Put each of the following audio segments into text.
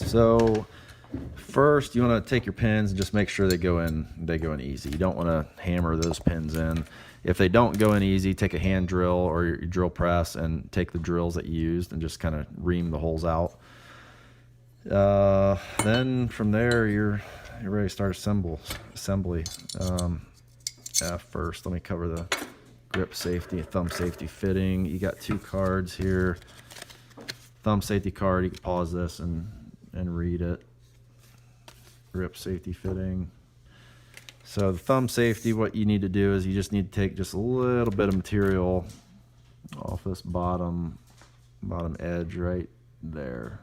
So first you want to take your pins and just make sure they go in easy. You don't want to hammer those pins in. If they don't go in easy, take a hand drill or your drill press and take the drills that you used and just kind of ream the holes out. Then from there you're ready to start assembly. First let me cover the grip safety and thumb safety fitting. You got 2 cards here. Thumb safety card, you can pause this and read it. Grip safety fitting. So the thumb safety, what you need to do is you just need to take just a little bit of material off this bottom edge right there.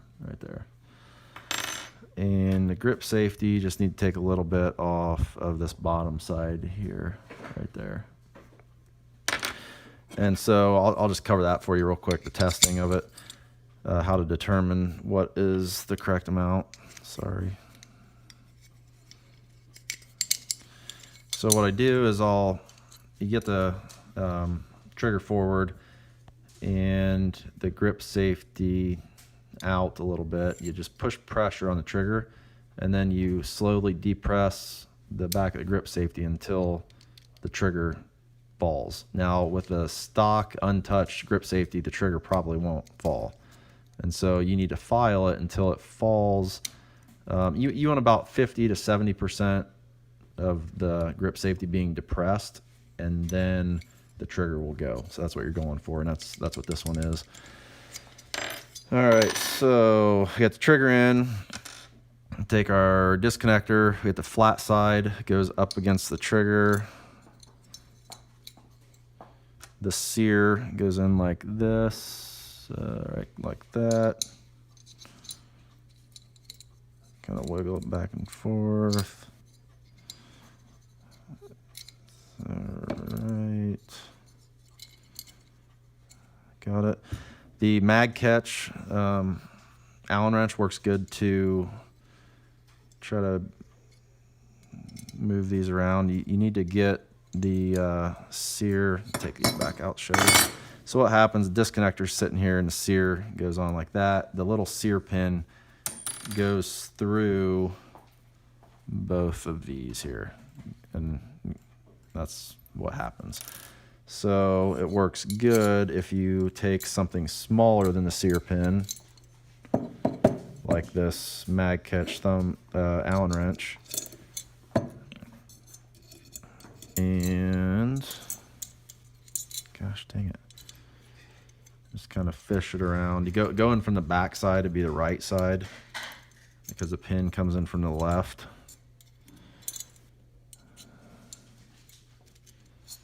And the grip safety, you just need to take a little bit off of this bottom side here, right there. And so I'll just cover that for you real quick, the testing of it, how to determine what is the correct amount. Sorry. So what I do is you get the trigger forward and the grip safety out a little bit. You just push pressure on the trigger and then you slowly depress the back of the grip safety until the trigger falls. Now with the stock untouched grip safety, the trigger probably won't fall. And so you need to file it until it falls. You want about 50 to 70% of the grip safety being depressed, and then the trigger will go. So that's what you're going for, and that's what this one is. All right, so we got the trigger in. Take our disconnector. We get the flat side. It goes up against the trigger. The sear goes in like this, right, like that. Kind of wiggle it back and forth. Alright, got it. The mag catch, Allen wrench works good to try to move these around. You need to get the sear, take these back out, show you. So what happens, the disconnector's sitting here and the sear goes on like that. The little sear pin goes through both of these here, and that's what happens. So it works good if you take something smaller than the sear pin, like this mag catch Allen wrench, and gosh dang it, just kind of fish it around. You go in from the back side to be the right side because the pin comes in from the left.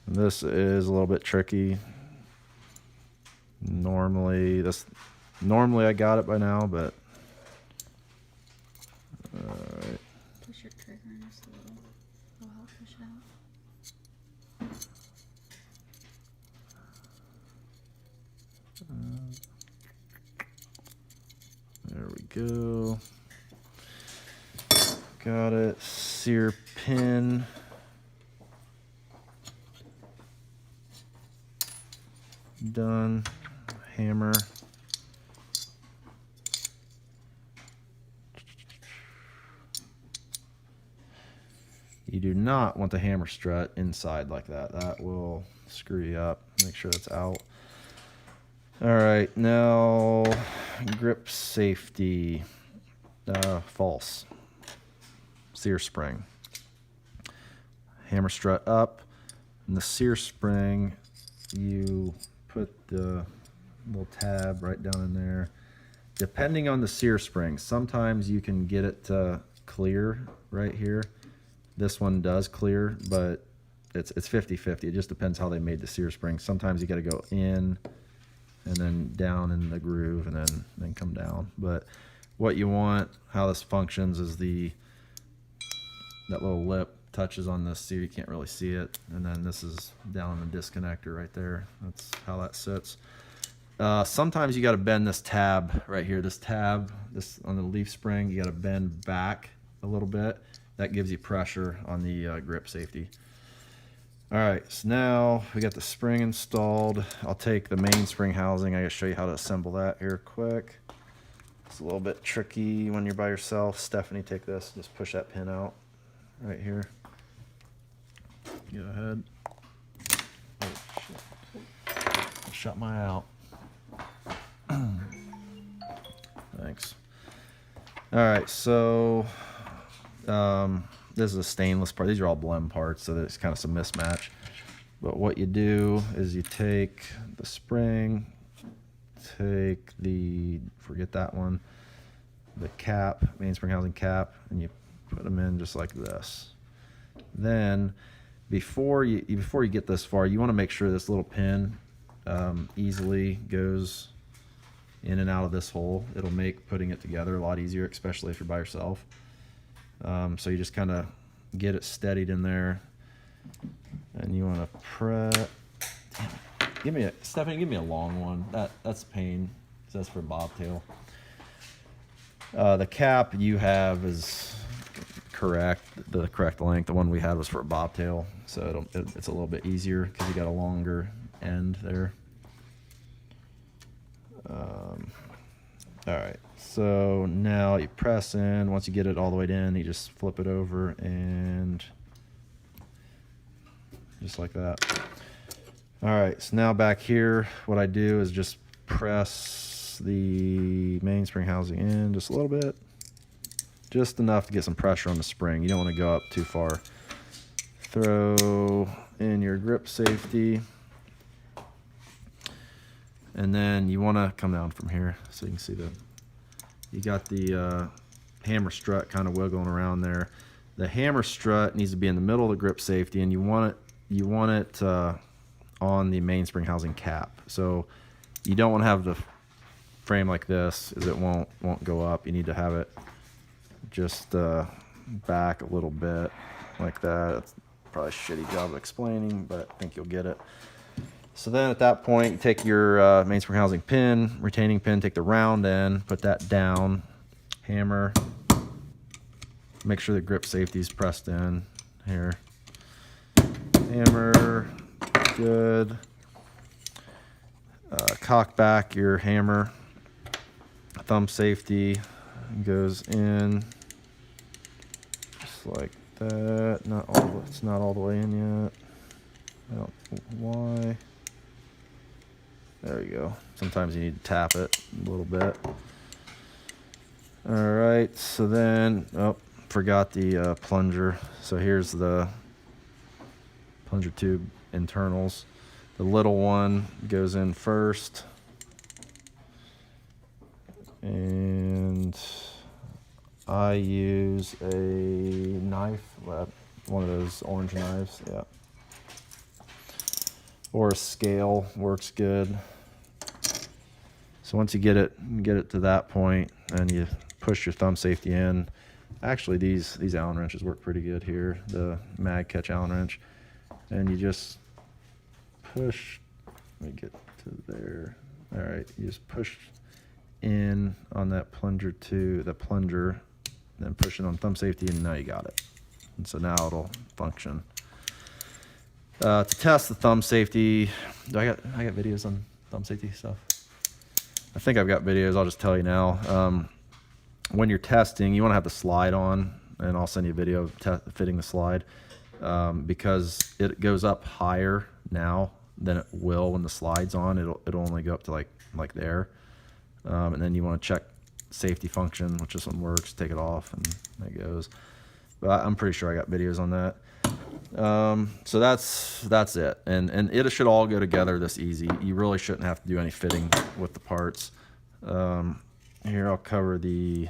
This is a little bit tricky. Normally I got it by now, but all right. Push your trigger in just a little. It'll help push it out. There we go. Got it. Sear pin. Done. Hammer. You do not want the hammer strut inside like that. That will screw you up. Make sure that's out. All right, now grip safety. False. Sear spring. Hammer strut up. And the sear spring, you put the little tab right down in there. Depending on the sear spring, sometimes you can get it to clear right here. This one does clear, but it's 50-50. It just depends how they made the sear spring. Sometimes you got to go in and then down in the groove and then come down. But what you want, how this functions, is that little lip touches on this sear. You can't really see it, and then this is down the disconnector right there. That's how that sits. Sometimes you got to bend this tab right here. This tab, this on the leaf spring, you got to bend back a little bit. That gives you pressure on the grip safety. All right, so now we got the spring installed. I'll take the main spring housing. I gotta show you how to assemble that here quick. It's a little bit tricky when you're by yourself. Stephanie, take this. Just push that pin out right here. Go ahead. Oh, shit. Shut my out. Thanks. All right, so this is a stainless part. These are all blem parts, so there's kind of some mismatch. But what you do is you take the spring, take the, forget that one, the cap, mainspring housing cap, and you put them in just like this. Then before you get this far, you want to make sure this little pin easily goes in and out of this hole. It'll make putting it together a lot easier, especially if you're by yourself. So you just kind of get it steadied in there, and you want to press. Stephanie, give me a long one. That's a pain. That's for bobtail. The cap you have is correct, the correct length. The one we had was for a bobtail, so it's a little bit easier because you got a longer end there. All right, so now you press in. Once you get it all the way in, you just flip it over and just like that. All right, so now back here, what I do is just press the mainspring housing in just a little bit, just enough to get some pressure on the spring. You don't want to go up too far. Throw in your grip safety. And then you want to come down from here so you can see you got the hammer strut kind of wiggling around there. The hammer strut needs to be in the middle of the grip safety, and you want it on the mainspring housing cap. So you don't want to have the frame like this, as it won't go up. You need to have it just back a little bit like that. It's probably a shitty job of explaining, but I think you'll get it. So then at that point, you take your mainspring housing pin, retaining pin, take the round end, put that down, hammer, make sure the grip safety is pressed in here. Hammer, good. Cock back your hammer. Thumb safety goes in just like that. It's not all the way in yet. I don't know why. There you go. Sometimes you need to tap it a little bit. All right, so then, forgot the plunger. So here's the plunger tube internals. The little one goes in first. And I use a knife, one of those orange knives, yeah. Or a scale works good. So once you get it to that point, and you push your thumb safety in. Actually, these Allen wrenches work pretty good here, the mag catch Allen wrench. And you just push. Let me get to there. All right, you just push in on that plunger then push it on thumb safety, and now you got it. And so now it'll function. To test the thumb safety, I got videos on thumb safety stuff. I think I've got videos. I'll just tell you now. When you're testing, you want to have the slide on, and I'll send you a video of fitting the slide, because it goes up higher now than it will when the slide's on. It'll only go up to like there, and then you want to check safety function, which this one works. Take it off, and there it goes. But I'm pretty sure I got videos on that. So that's it, and it should all go together this easy. You really shouldn't have to do any fitting with the parts. Here, I'll cover the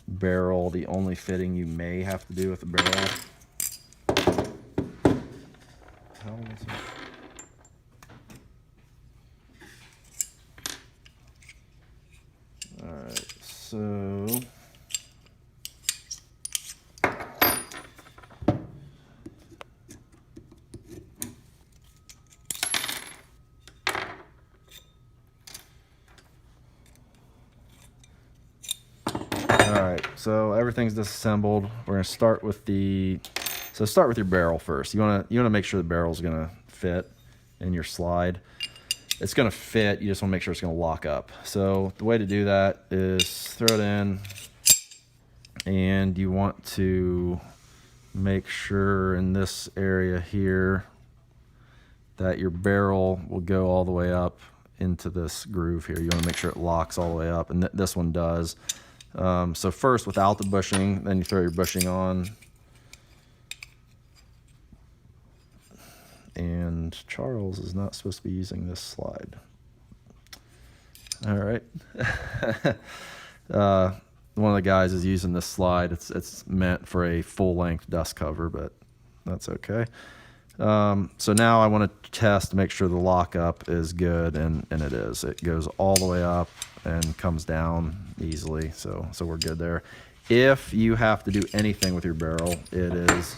barrel. The only fitting you may have to do with the barrel. How is it? All right, so so everything's disassembled. We're gonna start with start with your barrel first. You wanna make sure the barrel's gonna fit in your slide. it's going to fit. You just want to make sure it's going to lock up. So the way to do that is throw it in, and you want to make sure in this area here that your barrel will go all the way up into this groove here. You want to make sure it locks all the way up, and this one does. So first without the bushing, then you throw your bushing on. And Charles is not supposed to be using this slide. All right. One of the guys is using this slide. It's meant for a full-length dust cover, but that's okay. So now I want to test to make sure the lockup is good, and it is. It goes all the way up and comes down easily, so we're good there. If you have to do anything with your barrel, it is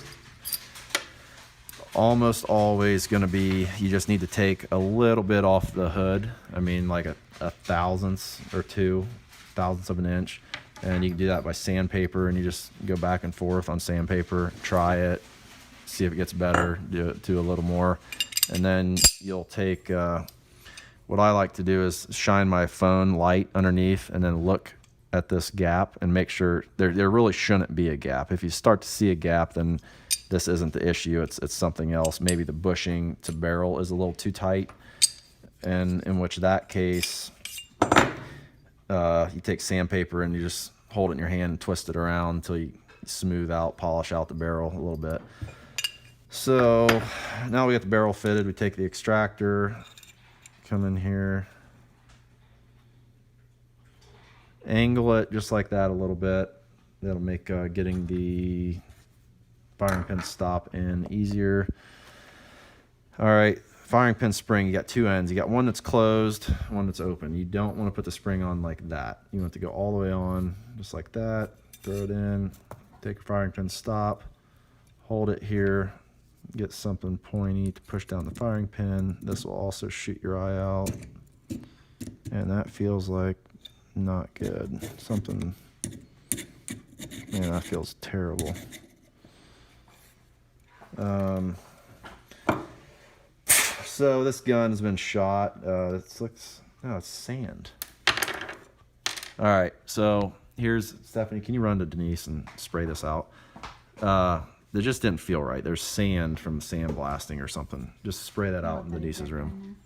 almost always going to be, you just need to take a little bit off the hood. I mean, like a thousandth or 2 thousandths of an inch. And you can do that by sandpaper, and you just go back and forth on sandpaper, try it, see if it gets better, do a little more. And then you'll take, what I like to do is shine my phone light underneath and then look at this gap and make sure there really shouldn't be a gap. If you start to see a gap, then this isn't the issue. It's something else. Maybe the bushing to barrel is a little too tight, and in which that case, you take sandpaper and you just hold it in your hand and twist it around until you smooth out, polish out the barrel a little bit. So now we got the barrel fitted. We take the extractor, come in here, angle it just like that a little bit. That'll make getting the firing pin stop in easier. All right, firing pin spring, you got 2 ends. You got one that's closed, one that's open. You don't want to put the spring on like that. You want it to go all the way on, just like that. Throw it in, take a firing pin stop, hold it here, get something pointy to push down the firing pin. This will also shoot your eye out. And that feels like not good. Something, man, that feels terrible. So this gun has been shot. It looks, oh, it's sand. All right, so here's Stephanie. Can you run to Denise and spray this out? It just didn't feel right. There's sand from sandblasting or something. Just spray that out in Denise's room.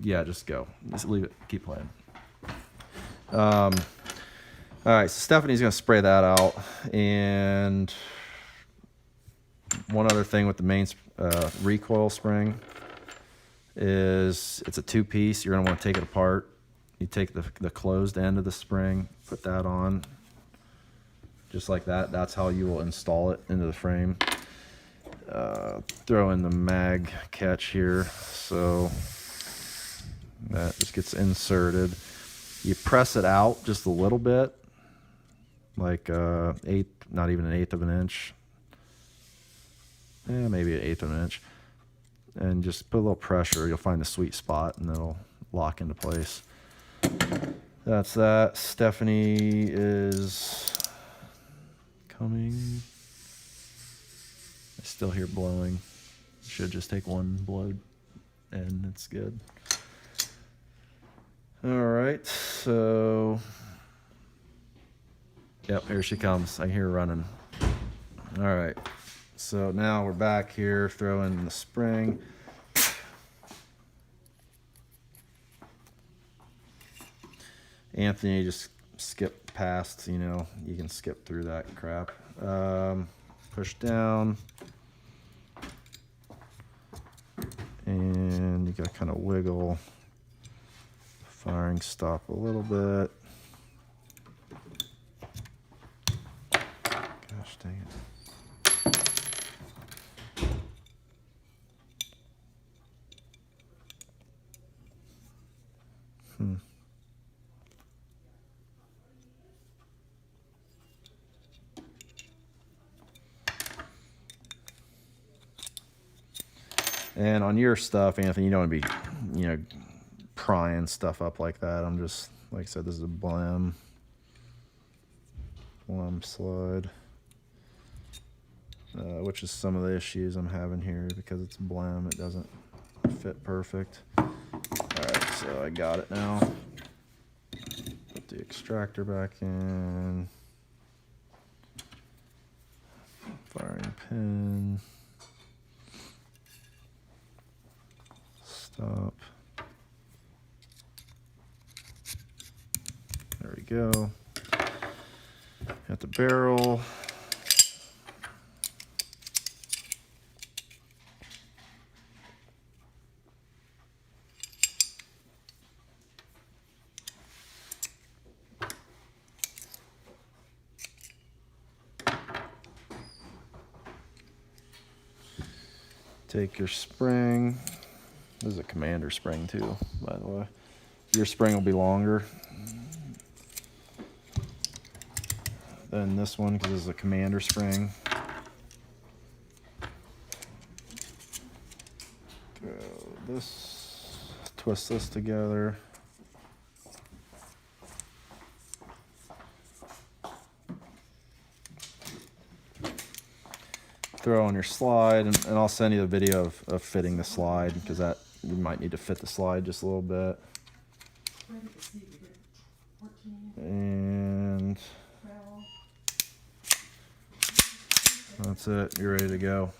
Yeah, just go. Just leave it. Keep playing. All right, so Stephanie's gonna spray that out, and one other thing with the main recoil spring is it's a 2-piece. You're gonna want to take it apart. You take the closed end of the spring, put that on, just like that. That's how you will install it into the frame. Throw in the mag catch here, so that just gets inserted. You press it out just a little bit, like eighth, not even an eighth of an inch. Maybe an eighth of an inch, and just put a little pressure. You'll find the sweet spot, and it'll lock into place. That's that. Stephanie is coming. I still hear blowing. Should just take one blow, and it's good. All right, so yep, here she comes. I hear her running. All right. So now we're back here, throw in the spring. Anthony, just skip past, you know, you can skip through that crap. Push down. And you gotta kind of wiggle the firing stop a little bit. Gosh dang it. And on your stuff, Anthony, you don't want to be, you know, prying stuff up like that. I'm just, like I said, this is a Blem slide, which is some of the issues I'm having here because it's Blem. It doesn't fit perfect. Alright, so I got it now. Put the extractor back in. Firing pin. Stop. There we go. Got the barrel. Take your spring. This is a commander spring too, by the way. Your spring will be longer than this one because this is a commander spring. Go this, twist this together. Throw on your slide, and I'll send you the video of fitting the slide because that you might need to fit the slide just a little bit. And that's it. You're ready to go.